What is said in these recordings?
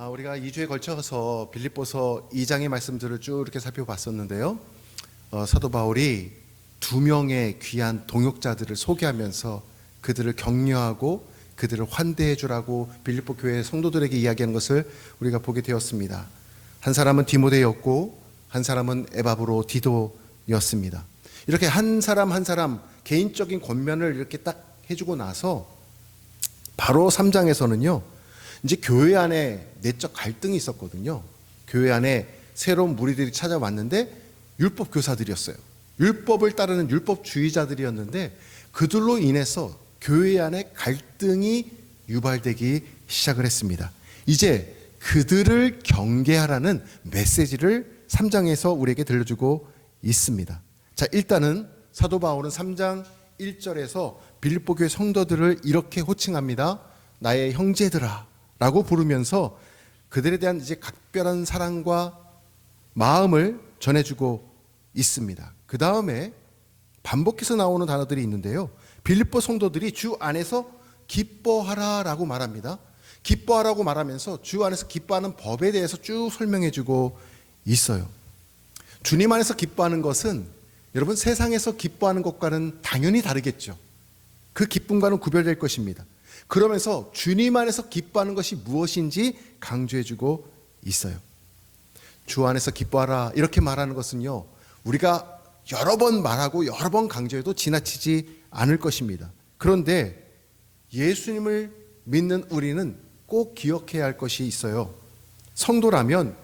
우리가 2주에 걸쳐서 빌립보서 2장의 말씀들을 쭉 이렇게 살펴봤었는데요. 사도 바울이 2명의 귀한 동역자들을 소개하면서 그들을 격려하고 그들을 환대해 주라고 빌립보 교회 성도들에게 이야기하는 것을 우리가 보게 되었습니다. 한 사람은 디모데였고 한 사람은 에바브로디도였습니다. 이렇게 한 사람 한 사람 개인적인 권면을 이렇게 딱 해주고 나서 바로 3장에서는요, 이제 교회 안에 내적 갈등이 있었거든요. 교회 안에 새로운 무리들이 찾아왔는데 율법 교사들이었어요. 율법을 따르는 율법주의자들이었는데 그들로 인해서 교회 안에 갈등이 유발되기 시작을 했습니다. 이제 그들을 경계하라는 메시지를 3장에서 우리에게 들려주고 있습니다. 자, 일단은 사도 바울은 3장 1절에서 빌립보 교회 성도들을 이렇게 호칭합니다. 나의 형제들아 라고 부르면서 그들에 대한 이제 각별한 사랑과 마음을 전해주고 있습니다. 그 다음에 반복해서 나오는 단어들이 있는데요. 빌립보 성도들이 주 안에서 기뻐하라 라고 말합니다. 기뻐하라고 말하면서 주 안에서 기뻐하는 법에 대해서 쭉 설명해주고 있어요. 주님 안에서 기뻐하는 것은 여러분 세상에서 기뻐하는 것과는 당연히 다르겠죠. 그 기쁨과는 구별될 것입니다. 그러면서 주님 안에서 기뻐하는 것이 무엇인지 강조해주고 있어요. 주 안에서 기뻐하라 이렇게 말하는 것은요, 우리가 여러 번 말하고 여러 번 강조해도 지나치지 않을 것입니다. 그런데 예수님을 믿는 우리는 꼭 기억해야 할 것이 있어요. 성도라면,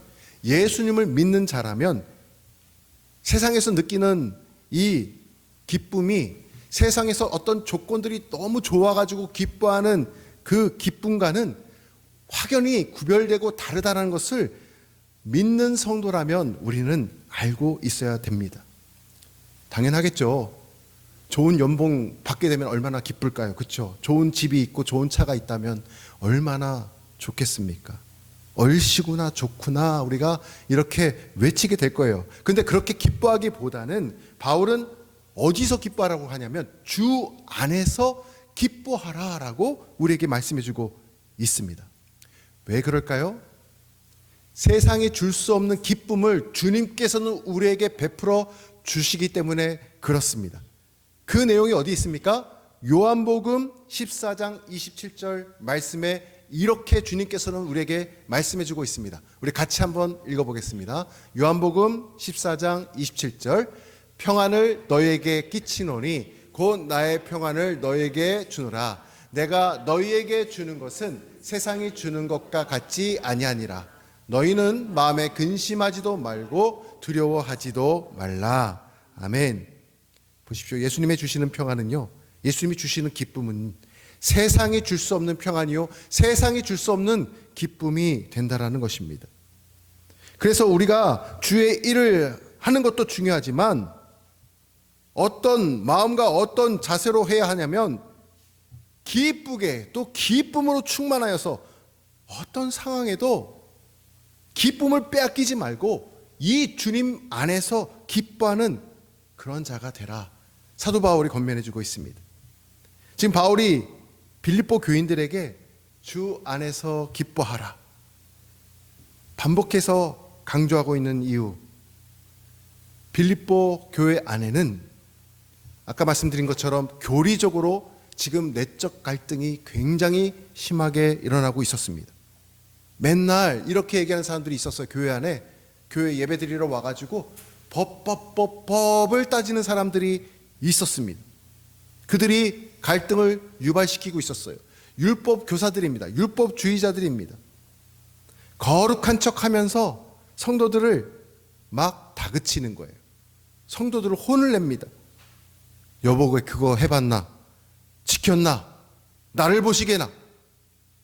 예수님을 믿는 자라면 세상에서 느끼는 이 기쁨이 세상에서 어떤 조건들이 너무 좋아가지고 기뻐하는 그 기쁨과는 확연히 구별되고 다르다는 것을 믿는 성도라면 우리는 알고 있어야 됩니다. 당연하겠죠. 좋은 연봉 받게 되면 얼마나 기쁠까요? 그렇죠? 좋은 집이 있고 좋은 차가 있다면 얼마나 좋겠습니까? 얼씨구나 좋구나 우리가 이렇게 외치게 될 거예요. 그런데 그렇게 기뻐하기보다는 바울은 어디서 기뻐하라고 하냐면 주 안에서 기뻐하라라고 우리에게 말씀해주고 있습니다. 왜 그럴까요? 세상이 줄 수 없는 기쁨을 주님께서는 우리에게 베풀어 주시기 때문에 그렇습니다. 그 내용이 어디 있습니까? 요한복음 14장 27절 말씀에 이렇게 주님께서는 우리에게 말씀해주고 있습니다. 우리 같이 한번 읽어보겠습니다. 요한복음 14장 27절 평안을 너희에게 끼치노니 곧 나의 평안을 너희에게 주노라. 내가 너희에게 주는 것은 세상이 주는 것과 같지 아니하니라. 너희는 마음에 근심하지도 말고 두려워하지도 말라. 아멘. 보십시오. 예수님이 주시는 평안은요, 예수님이 주시는 기쁨은 세상이 줄 수 없는 평안이요, 세상이 줄 수 없는 기쁨이 된다라는 것입니다. 그래서 우리가 주의 일을 하는 것도 중요하지만 어떤 마음과 어떤 자세로 해야 하냐면 기쁘게 또 기쁨으로 충만하여서 어떤 상황에도 기쁨을 빼앗기지 말고 이 주님 안에서 기뻐하는 그런 자가 되라. 사도 바울이 권면해 주고 있습니다. 지금 바울이 빌립보 교인들에게 주 안에서 기뻐하라 반복해서 강조하고 있는 이유, 빌립보 교회 안에는 아까 말씀드린 것처럼 교리적으로 지금 내적 갈등이 굉장히 심하게 일어나고 있었습니다. 맨날 이렇게 얘기하는 사람들이 있었어요. 교회 안에 교회 예배드리러 와가지고 법을 따지는 사람들이 있었습니다. 그들이 갈등을 유발시키고 있었어요. 율법 교사들입니다. 율법주의자들입니다. 거룩한 척하면서 성도들을 막 다그치는 거예요. 성도들을 혼을 냅니다. 여보 왜 그거 해봤나? 지켰나? 나를 보시게나?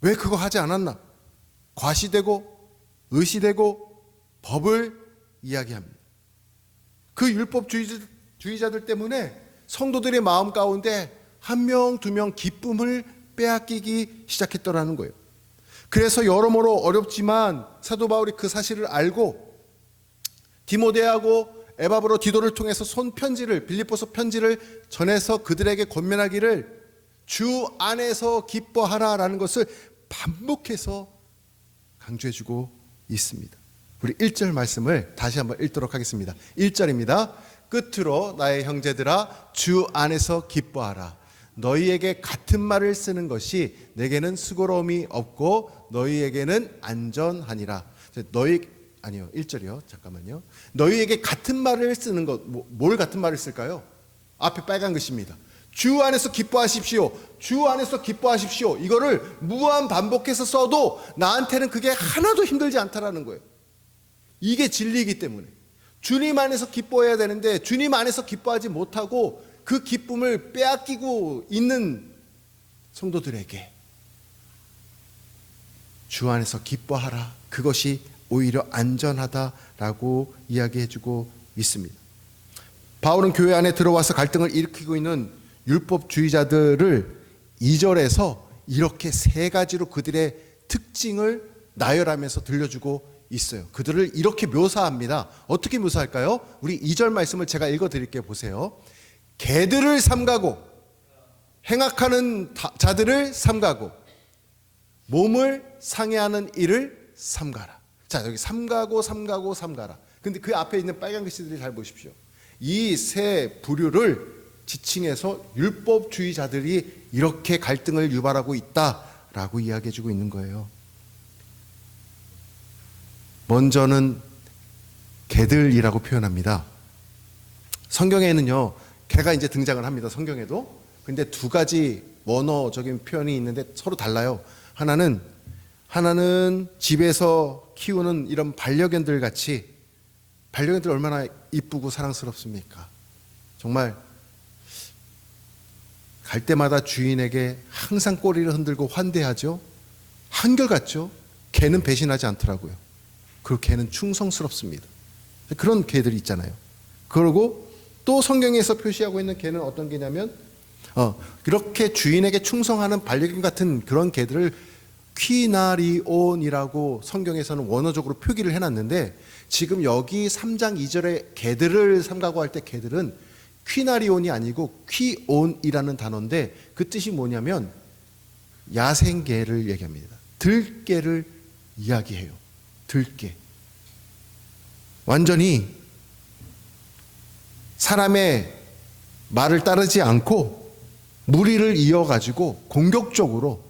왜 그거 하지 않았나? 과시되고 의시되고 법을 이야기합니다. 그 율법주의자들 때문에 성도들의 마음 가운데 한 명, 두 명 기쁨을 빼앗기기 시작했더라는 거예요. 그래서 여러모로 어렵지만 사도 바울이 그 사실을 알고 디모데하고 에바브로디도를 통해서 손편지를, 빌립보서 편지를 전해서 그들에게 권면하기를 주 안에서 기뻐하라라는 것을 반복해서 강조해주고 있습니다. 우리 1절 말씀을 다시 한번 읽도록 하겠습니다. 1절입니다. 끝으로 나의 형제들아 주 안에서 기뻐하라. 너희에게 같은 말을 쓰는 것이 내게는 수고로움이 없고 너희에게는 안전하니라. 아니요, 1절이요. 잠깐만요. 너희에게 같은 말을 쓰는 것, 뭘 같은 말을 쓸까요? 앞에 빨간 글씨입니다. 주 안에서 기뻐하십시오. 주 안에서 기뻐하십시오. 이거를 무한 반복해서 써도 나한테는 그게 하나도 힘들지 않다라는 거예요. 이게 진리이기 때문에 주님 안에서 기뻐해야 되는데 주님 안에서 기뻐하지 못하고 그 기쁨을 빼앗기고 있는 성도들에게 주 안에서 기뻐하라. 그것이 오히려 안전하다라고 이야기해주고 있습니다. 바울은 교회 안에 들어와서 갈등을 일으키고 있는 율법주의자들을 2절에서 이렇게 세 가지로 그들의 특징을 나열하면서 들려주고 있어요. 그들을 이렇게 묘사합니다. 어떻게 묘사할까요? 우리 2절 말씀을 제가 읽어드릴게요. 보세요. 개들을 삼가고 행악하는 자들을 삼가고 몸을 상해하는 일을 삼가라. 자, 여기 삼가고 삼가라. 근데 그 앞에 있는 빨간 글씨들이 잘 보십시오. 이 세 부류를 지칭해서 율법주의자들이 이렇게 갈등을 유발하고 있다라고 이야기해주고 있는 거예요. 먼저는 개들이라고 표현합니다. 성경에는요, 개가 이제 등장을 합니다. 성경에도. 근데 두 가지 원어적인 표현이 있는데 서로 달라요. 하나는 집에서 키우는 이런 반려견들 같이, 반려견들 얼마나 이쁘고 사랑스럽습니까? 정말 갈 때마다 주인에게 항상 꼬리를 흔들고 환대하죠. 한결같죠. 개는 배신하지 않더라고요. 그리고 개는 충성스럽습니다. 그런 개들이 있잖아요. 그리고 또 성경에서 표시하고 있는 개는 어떤 개냐면 그렇게 주인에게 충성하는 반려견 같은 그런 개들을 퀴나리온이라고 성경에서는 원어적으로 표기를 해놨는데, 지금 여기 3장 2절에 개들을 삼가고 할 때 개들은 퀴나리온이 아니고 퀴온이라는 단어인데, 그 뜻이 뭐냐면 야생개를 얘기합니다. 들개를 이야기해요. 들개. 완전히 사람의 말을 따르지 않고 무리를 이어가지고 공격적으로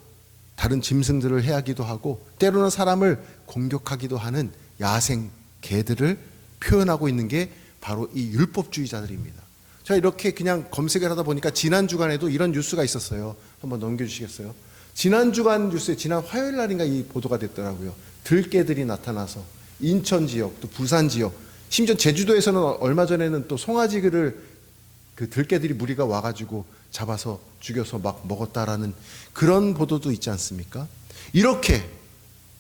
다른 짐승들을 해하기도 하고 때로는 사람을 공격하기도 하는 야생 개들을 표현하고 있는 게 바로 이 율법주의자들입니다. 자, 이렇게 그냥 검색을 하다 보니까 지난 주간에도 이런 뉴스가 있었어요. 한번 넘겨주시겠어요? 지난 주간 뉴스에 지난 화요일 날인가 이 보도가 됐더라고요. 들개들이 나타나서 인천 지역, 또 부산 지역, 심지어 제주도에서는 얼마 전에는 또 송아지를 그 들개들이 무리가 와가지고 잡아서 죽여서 막 먹었다라는 그런 보도도 있지 않습니까? 이렇게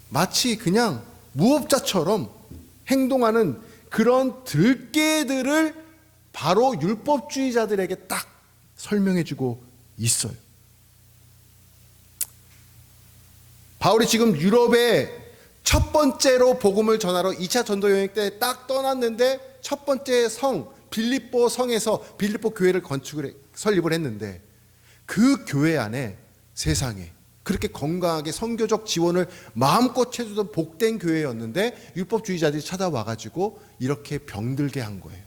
마치 그냥 무법자처럼 행동하는 그런 들개들을 바로 율법주의자들에게 딱 설명해주고 있어요. 바울이 지금 유럽에 첫 번째로 복음을 전하러 2차 전도 여행 때 딱 떠났는데, 첫 번째 성 빌립보 성에서 빌립보 교회를 설립을 했는데, 그 교회 안에 세상에 그렇게 건강하게 선교적 지원을 마음껏 해주던 복된 교회였는데 율법주의자들이 찾아와가지고 이렇게 병들게 한 거예요.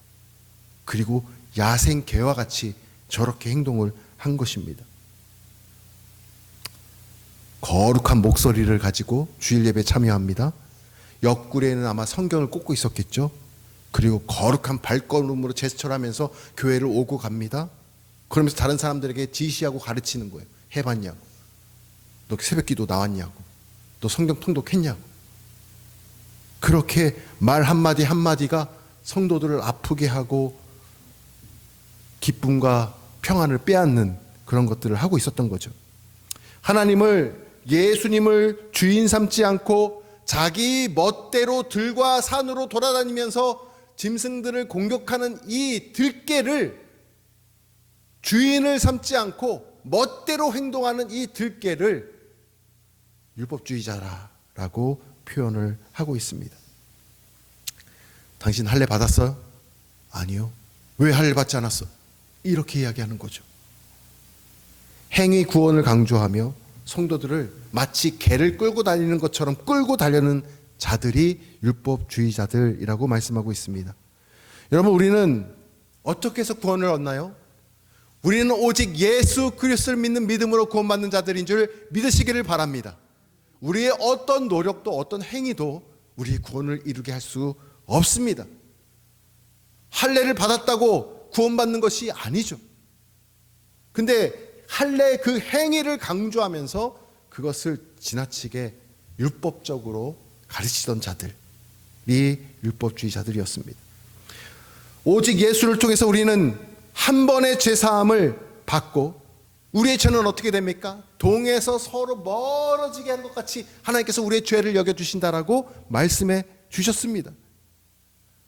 그리고 야생 개와 같이 저렇게 행동을 한 것입니다. 거룩한 목소리를 가지고 주일 예배에 참여합니다. 옆구리에는 아마 성경을 꽂고 있었겠죠. 그리고 거룩한 발걸음으로 제스처를 하면서 교회를 오고 갑니다. 그러면서 다른 사람들에게 지시하고 가르치는 거예요. 해봤냐고, 너 새벽기도 나왔냐고, 너 성경 통독했냐고. 그렇게 말 한마디 한마디가 성도들을 아프게 하고 기쁨과 평안을 빼앗는 그런 것들을 하고 있었던 거죠. 예수님을 주인 삼지 않고 자기 멋대로 들과 산으로 돌아다니면서 짐승들을 공격하는 이 들개를, 주인을 삼지 않고 멋대로 행동하는 이 들개를 율법주의자라고 표현을 하고 있습니다. 당신 할례 받았어요? 아니요. 왜 할례 받지 않았어? 이렇게 이야기하는 거죠. 행위 구원을 강조하며 성도들을 마치 개를 끌고 다니는 것처럼 끌고 다니는 자들이 율법주의자들이라고 말씀하고 있습니다. 여러분, 우리는 어떻게 해서 구원을 얻나요? 우리는 오직 예수 그리스도를 믿는 믿음으로 구원받는 자들인 줄 믿으시기를 바랍니다. 우리의 어떤 노력도 어떤 행위도 우리의 구원을 이루게 할 수 없습니다. 할례를 받았다고 구원받는 것이 아니죠. 근데 할례 그 행위를 강조하면서 그것을 지나치게 율법적으로 가르치던 자들이 율법주의자들이었습니다. 오직 예수를 통해서 우리는 한 번의 죄사함을 받고 우리의 죄는 어떻게 됩니까? 동에서 서로 멀어지게 하는 것 같이 하나님께서 우리의 죄를 여겨주신다라고 말씀해 주셨습니다.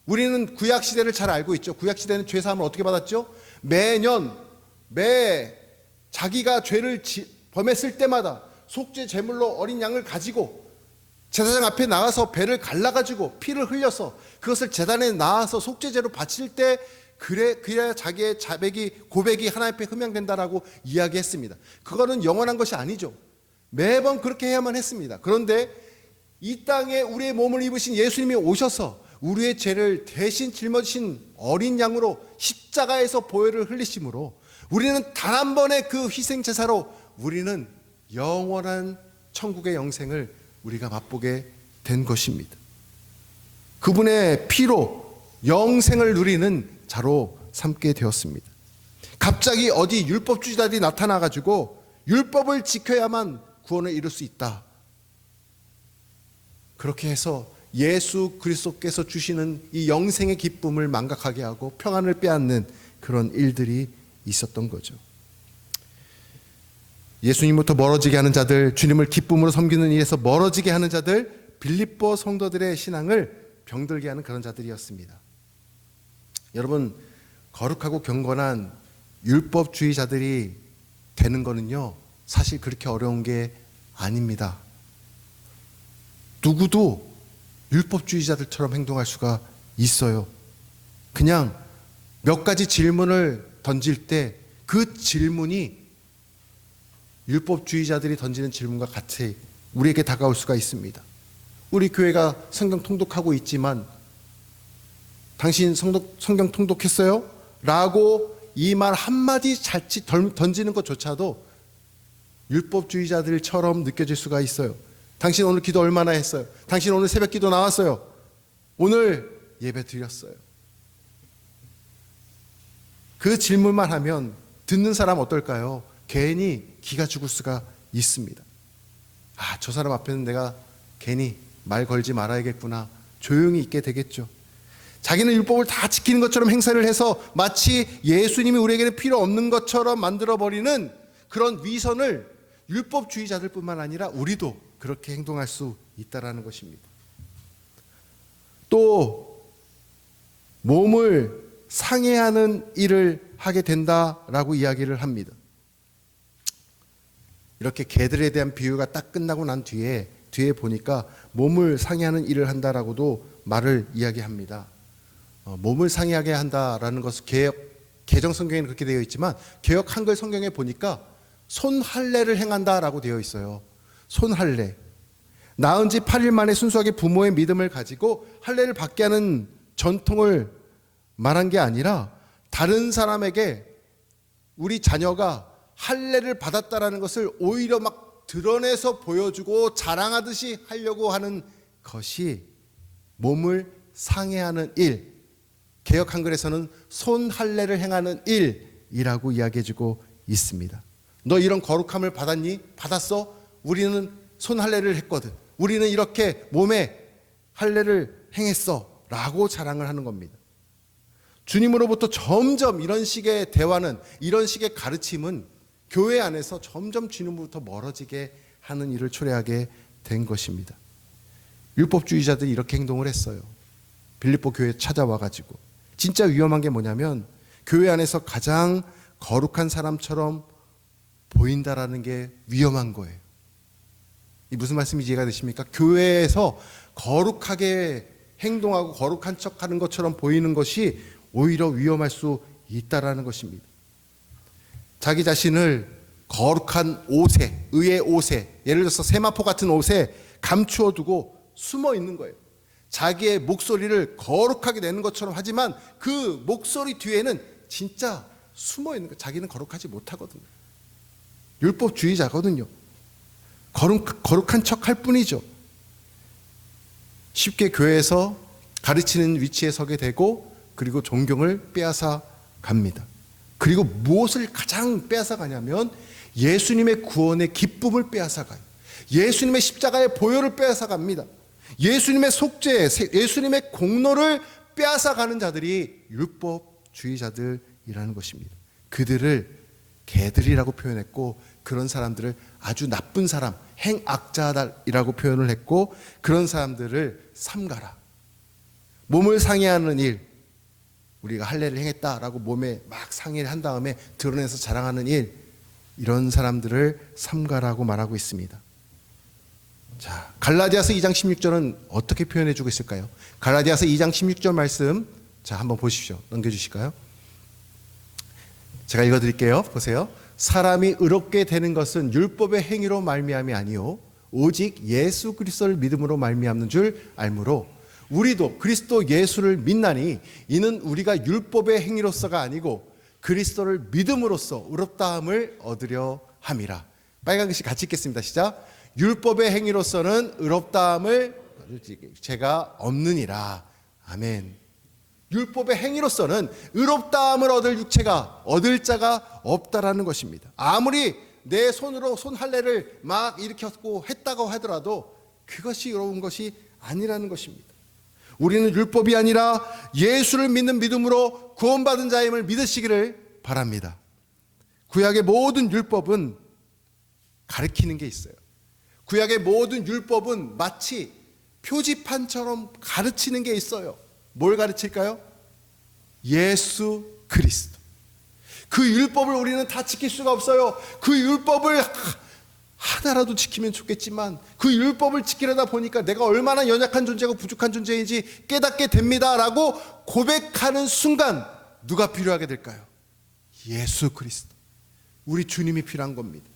우리는 구약시대를 잘 알고 있죠. 구약시대는 죄사함을 어떻게 받았죠? 매 자기가 죄를 범했을 때마다 속죄 제물로 어린 양을 가지고 제사장 앞에 나가서 배를 갈라가지고 피를 흘려서 그것을 제단에 나와서 속죄제로 바칠 때 그래야 자기의 고백이 하나님 앞에 흠양된다라고 이야기했습니다. 그거는 영원한 것이 아니죠. 매번 그렇게 해야만 했습니다. 그런데 이 땅에 우리의 몸을 입으신 예수님이 오셔서 우리의 죄를 대신 짊어지신 어린 양으로 십자가에서 보혈을 흘리심으로 우리는 단 한 번의 그 희생 제사로 우리는 영원한 천국의 영생을 우리가 맛보게 된 것입니다. 그분의 피로 영생을 누리는 자로 삼게 되었습니다. 갑자기 어디 율법주의자들이 나타나가지고 율법을 지켜야만 구원을 이룰 수 있다, 그렇게 해서 예수 그리스도께서 주시는 이 영생의 기쁨을 망각하게 하고 평안을 빼앗는 그런 일들이 있었던 거죠. 예수님부터 멀어지게 하는 자들, 주님을 기쁨으로 섬기는 일에서 멀어지게 하는 자들, 빌립보 성도들의 신앙을 병들게 하는 그런 자들이었습니다. 여러분, 거룩하고 경건한 율법주의자들이 되는 거는요, 사실 그렇게 어려운 게 아닙니다. 누구도 율법주의자들처럼 행동할 수가 있어요. 그냥 몇 가지 질문을 던질 때 그 질문이 율법주의자들이 던지는 질문과 같이 우리에게 다가올 수가 있습니다. 우리 교회가 성경 통독하고 있지만 당신 성경 통독했어요? 라고 이 말 한마디 자칫 던지는 것조차도 율법주의자들처럼 느껴질 수가 있어요. 당신 오늘 기도 얼마나 했어요? 당신 오늘 새벽 기도 나왔어요? 오늘 예배 드렸어요? 그 질문만 하면 듣는 사람 어떨까요? 괜히 기가 죽을 수가 있습니다. 아, 저 사람 앞에는 내가 괜히 말 걸지 말아야겠구나, 조용히 있게 되겠죠. 자기는 율법을 다 지키는 것처럼 행세를 해서 마치 예수님이 우리에게는 필요 없는 것처럼 만들어버리는 그런 위선을 율법주의자들 뿐만 아니라 우리도 그렇게 행동할 수 있다는 것입니다. 또 몸을 상해하는 일을 하게 된다라고 이야기를 합니다. 이렇게 개들에 대한 비유가 딱 끝나고 난 뒤에 보니까 몸을 상해하는 일을 한다라고도 말을 이야기합니다. 몸을 상해하게 한다라는 것은 개정 성경에는 그렇게 되어 있지만 개역 한글 성경에 보니까 손할례를 행한다라고 되어 있어요. 손할례. 낳은 지 8일 만에 순수하게 부모의 믿음을 가지고 할례를 받게 하는 전통을 말한 게 아니라 다른 사람에게 우리 자녀가 할례를 받았다라는 것을 오히려 막 드러내서 보여주고 자랑하듯이 하려고 하는 것이 몸을 상해하는 일, 개역 한글에서는 손할례를 행하는 일이라고 이야기해주고 있습니다. 너 이런 거룩함을 받았니? 받았어? 우리는 손할례를 했거든. 우리는 이렇게 몸에 할례를 행했어 라고 자랑을 하는 겁니다. 주님으로부터 점점 이런 식의 대화는, 이런 식의 가르침은 교회 안에서 점점 주님으로부터 멀어지게 하는 일을 초래하게 된 것입니다. 율법주의자들이 이렇게 행동을 했어요. 빌립보 교회에 찾아와가지고. 진짜 위험한 게 뭐냐면 교회 안에서 가장 거룩한 사람처럼 보인다라는 게 위험한 거예요. 이 무슨 말씀인지 이해가 되십니까? 교회에서 거룩하게 행동하고 거룩한 척하는 것처럼 보이는 것이 오히려 위험할 수 있다라는 것입니다. 자기 자신을 거룩한 옷에, 의의 옷에, 예를 들어서 세마포 같은 옷에 감추어 두고 숨어 있는 거예요. 자기의 목소리를 거룩하게 내는 것처럼 하지만 그 목소리 뒤에는 진짜 숨어 있는 거예요. 자기는 거룩하지 못하거든요. 율법주의자거든요. 거룩한 척 할 뿐이죠. 쉽게 교회에서 가르치는 위치에 서게 되고 그리고 존경을 빼앗아 갑니다. 그리고 무엇을 가장 빼앗아 가냐면 예수님의 구원의 기쁨을 빼앗아 가요. 예수님의 십자가의 보혈을 빼앗아 갑니다. 예수님의 속죄, 예수님의 공로를 빼앗아 가는 자들이 율법주의자들이라는 것입니다. 그들을 개들이라고 표현했고 그런 사람들을 아주 나쁜 사람, 행악자이라고 표현을 했고 그런 사람들을 삼가라. 몸을 상해하는 일, 우리가 할례를 행했다라고 몸에 막 상해를 한 다음에 드러내서 자랑하는 일, 이런 사람들을 삼가라고 말하고 있습니다. 자, 갈라디아서 2장 16절은 어떻게 표현해 주고 있을까요? 갈라디아서 2장 16절 말씀, 자, 한번 보십시오. 넘겨주실까요? 제가 읽어드릴게요. 보세요. 사람이 의롭게 되는 것은 율법의 행위로 말미암이 아니요 오직 예수 그리스도를 믿음으로 말미암는 줄 알므로 우리도 그리스도 예수를 믿나니 이는 우리가 율법의 행위로서가 아니고 그리스도를 믿음으로써 의롭다함을 얻으려 함이라. 빨간 글씨 같이 읽겠습니다. 시작. 율법의 행위로서는 의롭다함을 제가 없느니라. 아멘. 율법의 행위로서는 의롭다함을 얻을 자가 없다라는 것입니다. 아무리 내 손으로 손 할례를 막 일으켰고 했다고 하더라도 그것이 의로운 것이 아니라는 것입니다. 우리는 율법이 아니라 예수를 믿는 믿음으로 구원받은 자임을 믿으시기를 바랍니다. 구약의 모든 율법은 가르치는 게 있어요. 구약의 모든 율법은 마치 표지판처럼 가르치는 게 있어요. 뭘 가르칠까요? 예수 그리스도. 그 율법을 우리는 다 지킬 수가 없어요. 그 율법을 하나라도 지키면 좋겠지만 그 율법을 지키려다 보니까 내가 얼마나 연약한 존재고 부족한 존재인지 깨닫게 됩니다라고 고백하는 순간 누가 필요하게 될까요? 예수 그리스도. 우리 주님이 필요한 겁니다.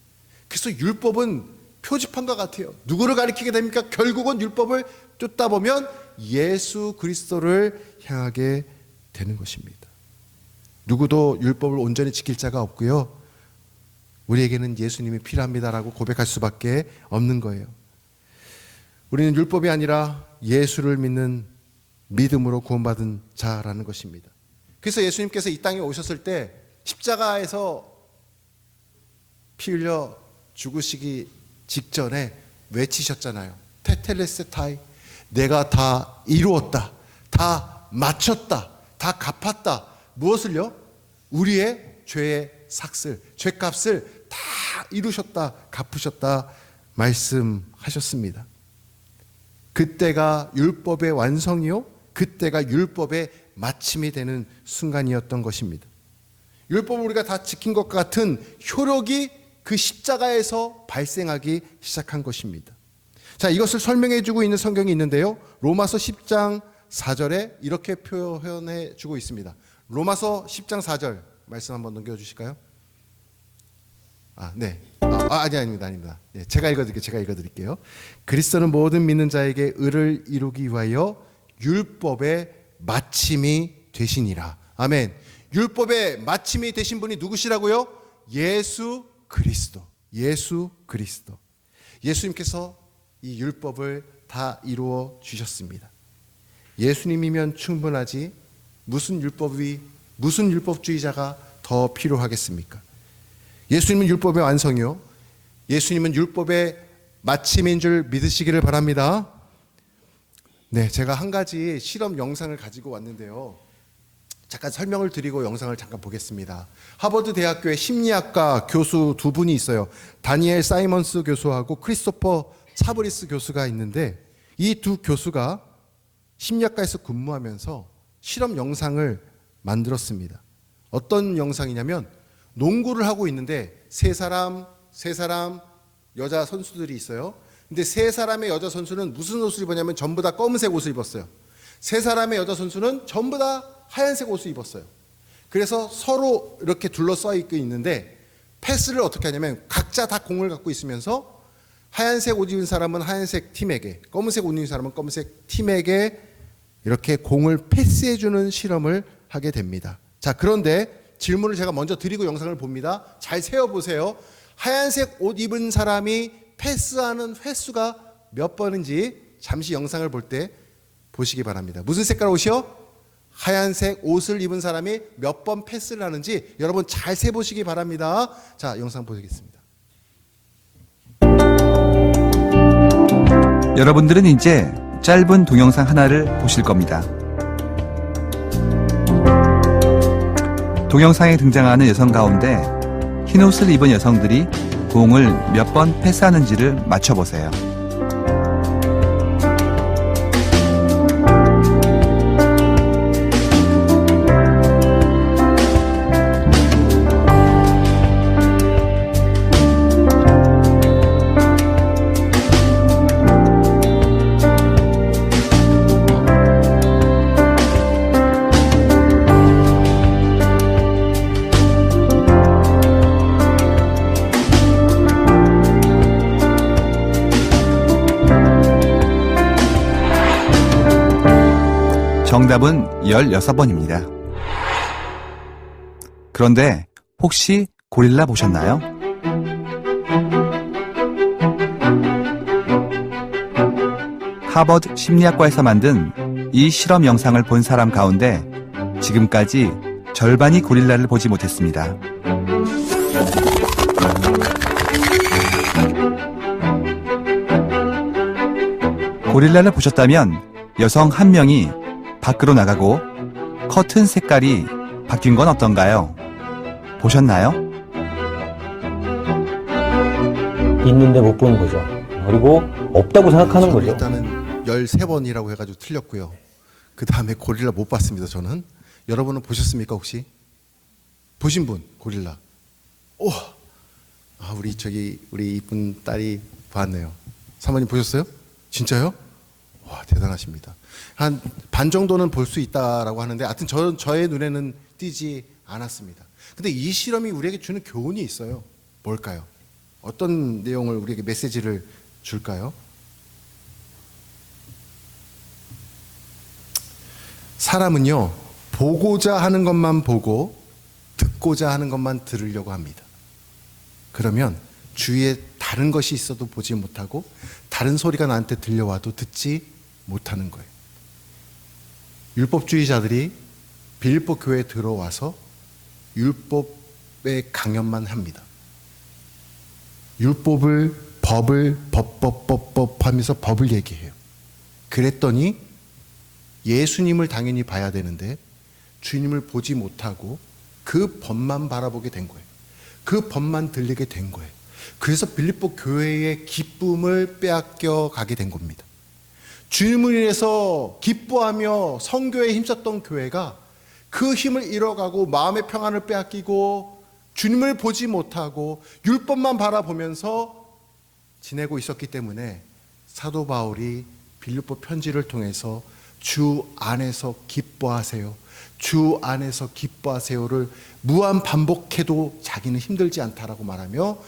그래서 율법은 표지판과 같아요. 누구를 가리키게 됩니까? 결국은 율법을 쫓다 보면 예수 그리스도를 향하게 되는 것입니다. 누구도 율법을 온전히 지킬 자가 없고요. 우리에게는 예수님이 필요합니다라고 고백할 수밖에 없는 거예요. 우리는 율법이 아니라 예수를 믿는 믿음으로 구원받은 자라는 것입니다. 그래서 예수님께서 이 땅에 오셨을 때 십자가에서 피 흘려 죽으시기 직전에 외치셨잖아요. 테텔레스타이, 내가 다 이루었다, 다 마쳤다, 다 갚았다. 무엇을요? 우리의 죄의 삭슬, 죄값을 다 이루셨다, 갚으셨다 말씀하셨습니다. 그때가 율법의 완성이요, 그때가 율법의 마침이 되는 순간이었던 것입니다. 율법을 우리가 다 지킨 것 같은 효력이 그 십자가에서 발생하기 시작한 것입니다. 자, 이것을 설명해 주고 있는 성경이 있는데요. 로마서 10장 4절에 이렇게 표현해 주고 있습니다. 로마서 10장 4절 말씀 한번 넘겨 주실까요? 아닙니다. 네, 제가 읽어드릴게요. 그리스도는 모든 믿는 자에게 의를 이루기 위하여 율법의 마침이 되시니라. 아멘. 율법의 마침이 되신 분이 누구시라고요? 예수 그리스도. 예수 그리스도. 예수님께서 이 율법을 다 이루어 주셨습니다. 예수님이면 충분하지 무슨 율법주의자가 더 필요하겠습니까? 예수님은 율법의 완성이요, 예수님은 율법의 마침인 줄 믿으시기를 바랍니다. 네, 제가 한 가지 실험 영상을 가지고 왔는데요. 잠깐 설명을 드리고 영상을 잠깐 보겠습니다. 하버드 대학교의 심리학과 교수 두 분이 있어요. 다니엘 사이먼스 교수하고 크리스토퍼 차브리스 교수가 있는데 이 두 교수가 심리학과에서 근무하면서 실험 영상을 만들었습니다. 어떤 영상이냐면 농구를 하고 있는데 세 사람 여자 선수들이 있어요. 근데 세 사람의 여자 선수는 무슨 옷을 입었냐면 전부 다 검은색 옷을 입었어요. 세 사람의 여자 선수는 전부 다 하얀색 옷을 입었어요. 그래서 서로 이렇게 둘러싸여 있고 있는데 패스를 어떻게 하냐면 각자 다 공을 갖고 있으면서 하얀색 옷 입은 사람은 하얀색 팀에게, 검은색 옷 입은 사람은 검은색 팀에게 이렇게 공을 패스해주는 실험을 하게 됩니다. 자, 그런데 질문을 제가 먼저 드리고 영상을 봅니다. 잘 세어보세요. 하얀색 옷 입은 사람이 패스하는 횟수가 몇 번인지 잠시 영상을 볼 때 보시기 바랍니다. 무슨 색깔 옷이요? 하얀색 옷을 입은 사람이 몇 번 패스를 하는지 여러분 잘 세보시기 바랍니다. 자, 영상 보시겠습니다. 여러분들은 이제 짧은 동영상 하나를 보실 겁니다. 동영상에 등장하는 여성 가운데 흰옷을 입은 여성들이 공을 몇 번 패스하는지를 맞춰보세요. 정답은 16번입니다. 그런데 혹시 고릴라 보셨나요? 하버드 심리학과에서 만든 이 실험 영상을 본 사람 가운데 지금까지 절반이 고릴라를 보지 못했습니다. 고릴라를 보셨다면 여성 한 명이 밖으로 나가고 커튼 색깔이 바뀐 건 어떤가요? 보셨나요? 있는데 못 보는 거죠. 그리고 없다고 생각하는 거죠. 일단은 13번이라고 해가지고 틀렸고요. 그 다음에 고릴라 못 봤습니다. 저는. 여러분은 보셨습니까 혹시? 보신 분 고릴라. 오, 우리 이쁜 딸이 봤네요. 사모님 보셨어요? 진짜요? 와, 대단하십니다. 한 반 정도는 볼 수 있다라고 하는데, 하여튼 저의 눈에는 띄지 않았습니다. 근데 이 실험이 우리에게 주는 교훈이 있어요. 뭘까요? 어떤 내용을 우리에게 메시지를 줄까요? 사람은요, 보고자 하는 것만 보고 듣고자 하는 것만 들으려고 합니다. 그러면 주위에 다른 것이 있어도 보지 못하고 다른 소리가 나한테 들려와도 듣지 못하는 거예요. 율법주의자들이 빌립보 교회에 들어와서 율법의 강연만 합니다. 율법을, 법을, 법 하면서 법을 얘기해요. 그랬더니 예수님을 당연히 봐야 되는데 주님을 보지 못하고 그 법만 바라보게 된 거예요. 그 법만 들리게 된 거예요. 그래서 빌립보 교회의 기쁨을 빼앗겨 가게 된 겁니다. 주님을 인해서 기뻐하며 선교에 힘썼던 교회가 그 힘을 잃어가고 마음의 평안을 빼앗기고 주님을 보지 못하고 율법만 바라보면서 지내고 있었기 때문에 사도 바울이 빌립보 편지를 통해서 주 안에서 기뻐하세요, 주 안에서 기뻐하세요를 무한 반복해도 자기는 힘들지 않다라고 말하며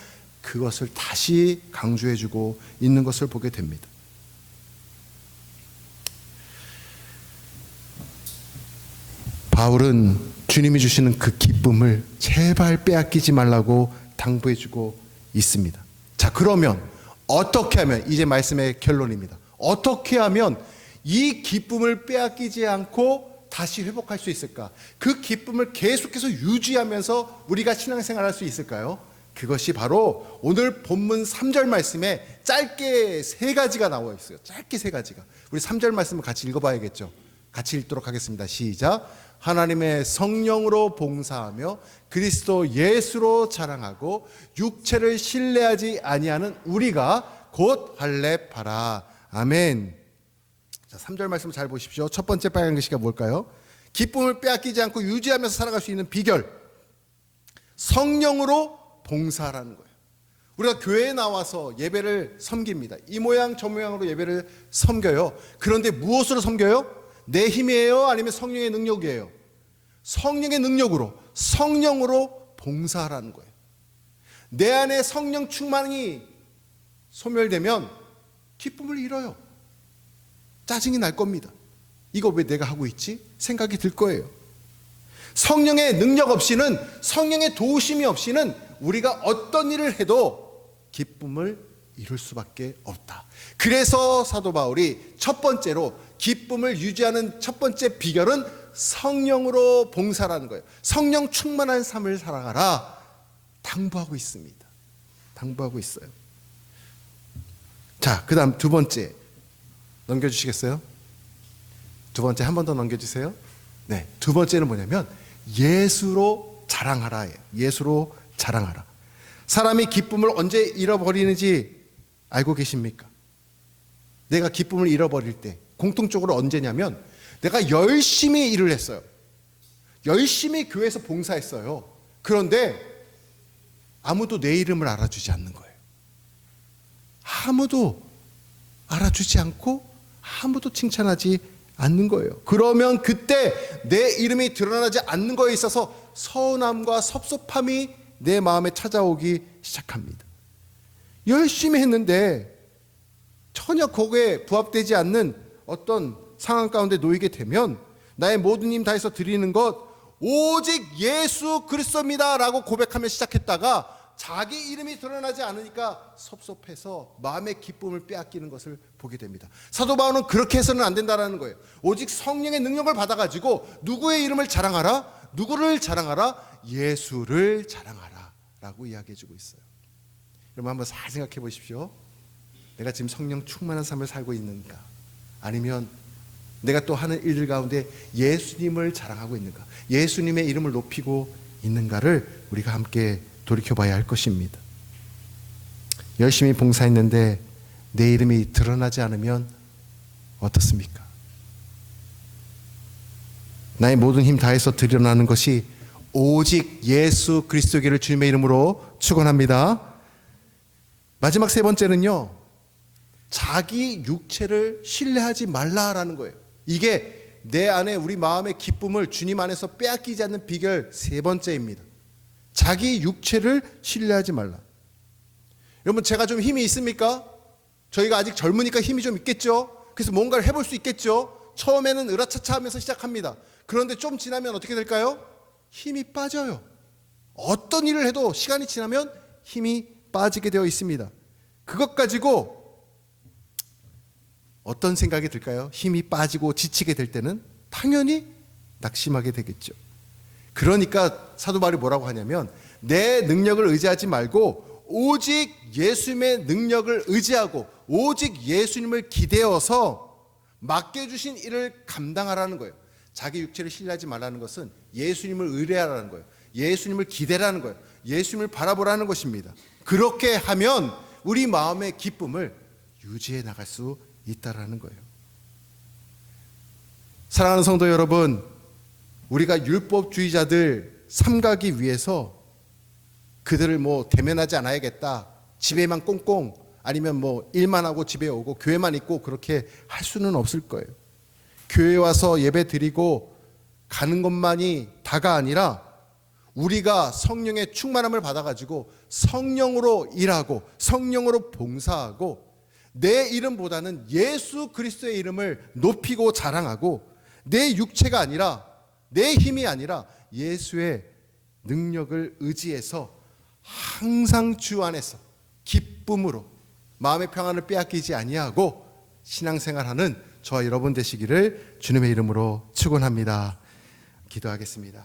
그것을 다시 강조해주고 있는 것을 보게 됩니다. 바울은 주님이 주시는 그 기쁨을 제발 빼앗기지 말라고 당부해주고 있습니다. 자, 그러면 어떻게 하면, 이제 말씀의 결론입니다. 어떻게 하면 이 기쁨을 빼앗기지 않고 다시 회복할 수 있을까? 그 기쁨을 계속해서 유지하면서 우리가 신앙생활할 수 있을까요? 그것이 바로 오늘 본문 3절 말씀에 짧게 3가지가 나와 있어요. 짧게 3가지가. 우리 3절 말씀을 같이 읽어봐야겠죠. 같이 읽도록 하겠습니다. 시작. 하나님의 성령으로 봉사하며 그리스도 예수로 자랑하고 육체를 신뢰하지 아니하는 우리가 곧 할례하라. 아멘. 자, 3절 말씀 잘 보십시오. 첫 번째 빨간 글씨가 뭘까요? 기쁨을 빼앗기지 않고 유지하면서 살아갈 수 있는 비결. 성령으로 봉사하라는 거예요. 우리가 교회에 나와서 예배를 섬깁니다. 이 모양 저 모양으로 예배를 섬겨요. 그런데 무엇으로 섬겨요? 내 힘이에요? 아니면 성령의 능력이에요? 성령의 능력으로, 성령으로 봉사하라는 거예요. 내 안에 성령 충만이 소멸되면 기쁨을 잃어요. 짜증이 날 겁니다. 이거 왜 내가 하고 있지? 생각이 들 거예요. 성령의 능력 없이는, 성령의 도우심이 없이는 우리가 어떤 일을 해도 기쁨을 이룰 수밖에 없다. 그래서 사도 바울이 첫 번째로 기쁨을 유지하는 첫 번째 비결은 성령으로 봉사라는 거예요. 성령 충만한 삶을 살아가라 당부하고 있습니다. 당부하고 있어요. 자, 그 다음 두 번째 넘겨주시겠어요? 두 번째 한 번 더 넘겨주세요. 네, 두 번째는 뭐냐면 예수로 자랑하라. 예수로 자랑하라. 사람이 기쁨을 언제 잃어버리는지 알고 계십니까? 내가 기쁨을 잃어버릴 때 공통적으로 언제냐면 내가 열심히 일을 했어요. 열심히 교회에서 봉사했어요. 그런데 아무도 내 이름을 알아주지 않는 거예요. 아무도 알아주지 않고 아무도 칭찬하지 않는 거예요. 그러면 그때 내 이름이 드러나지 않는 거에 있어서 서운함과 섭섭함이 내 마음에 찾아오기 시작합니다. 열심히 했는데 전혀 거기에 부합되지 않는 어떤 상황 가운데 놓이게 되면 나의 모든 힘 다해서 드리는 것 오직 예수 그리스도입니다 라고 고백하며 시작했다가 자기 이름이 드러나지 않으니까 섭섭해서 마음의 기쁨을 빼앗기는 것을 보게 됩니다. 사도 바울은 그렇게 해서는 안 된다는 거예요. 오직 성령의 능력을 받아가지고 누구의 이름을 자랑하라? 누구를 자랑하라? 예수를 자랑하라 라고 이야기해주고 있어요. 여러분 한번 잘 생각해 보십시오. 내가 지금 성령 충만한 삶을 살고 있는가? 아니면 내가 또 하는 일들 가운데 예수님을 자랑하고 있는가? 예수님의 이름을 높이고 있는가를 우리가 함께 돌이켜봐야 할 것입니다. 열심히 봉사했는데 내 이름이 드러나지 않으면 어떻습니까? 나의 모든 힘 다해서 드러나는 것이 오직 예수 그리스도기를 주님의 이름으로 축원합니다. 마지막 세 번째는요, 자기 육체를 신뢰하지 말라라는 거예요. 이게 내 안에 우리 마음의 기쁨을 주님 안에서 빼앗기지 않는 비결 세 번째입니다. 자기 육체를 신뢰하지 말라. 여러분 제가 좀 힘이 있습니까? 저희가 아직 젊으니까 힘이 좀 있겠죠? 그래서 뭔가를 해볼 수 있겠죠? 처음에는 으라차차 하면서 시작합니다. 그런데 좀 지나면 어떻게 될까요? 힘이 빠져요. 어떤 일을 해도 시간이 지나면 힘이 빠지게 되어 있습니다. 그것 가지고 어떤 생각이 들까요? 힘이 빠지고 지치게 될 때는 당연히 낙심하게 되겠죠. 그러니까 사도 바울이 뭐라고 하냐면 내 능력을 의지하지 말고 오직 예수님의 능력을 의지하고 오직 예수님을 기대어서 맡겨주신 일을 감당하라는 거예요. 자기 육체를 신뢰하지 말라는 것은 예수님을 의뢰하라는 거예요. 예수님을 기대라는 거예요. 예수님을 바라보라는 것입니다. 그렇게 하면 우리 마음의 기쁨을 유지해 나갈 수 있다라는 거예요. 사랑하는 성도 여러분, 우리가 율법주의자들 삼가기 위해서 그들을 대면하지 않아야겠다, 집에만 꽁꽁, 아니면 일만 하고 집에 오고 교회만 있고 그렇게 할 수는 없을 거예요. 교회 와서 예배 드리고 가는 것만이 다가 아니라 우리가 성령의 충만함을 받아가지고 성령으로 일하고 성령으로 봉사하고 내 이름보다는 예수 그리스도의 이름을 높이고 자랑하고 내 육체가 아니라 내 힘이 아니라 예수의 능력을 의지해서 항상 주 안에서 기쁨으로 마음의 평안을 빼앗기지 아니하고 신앙생활하는 저와 여러분 되시기를 주님의 이름으로 축원합니다. 기도하겠습니다.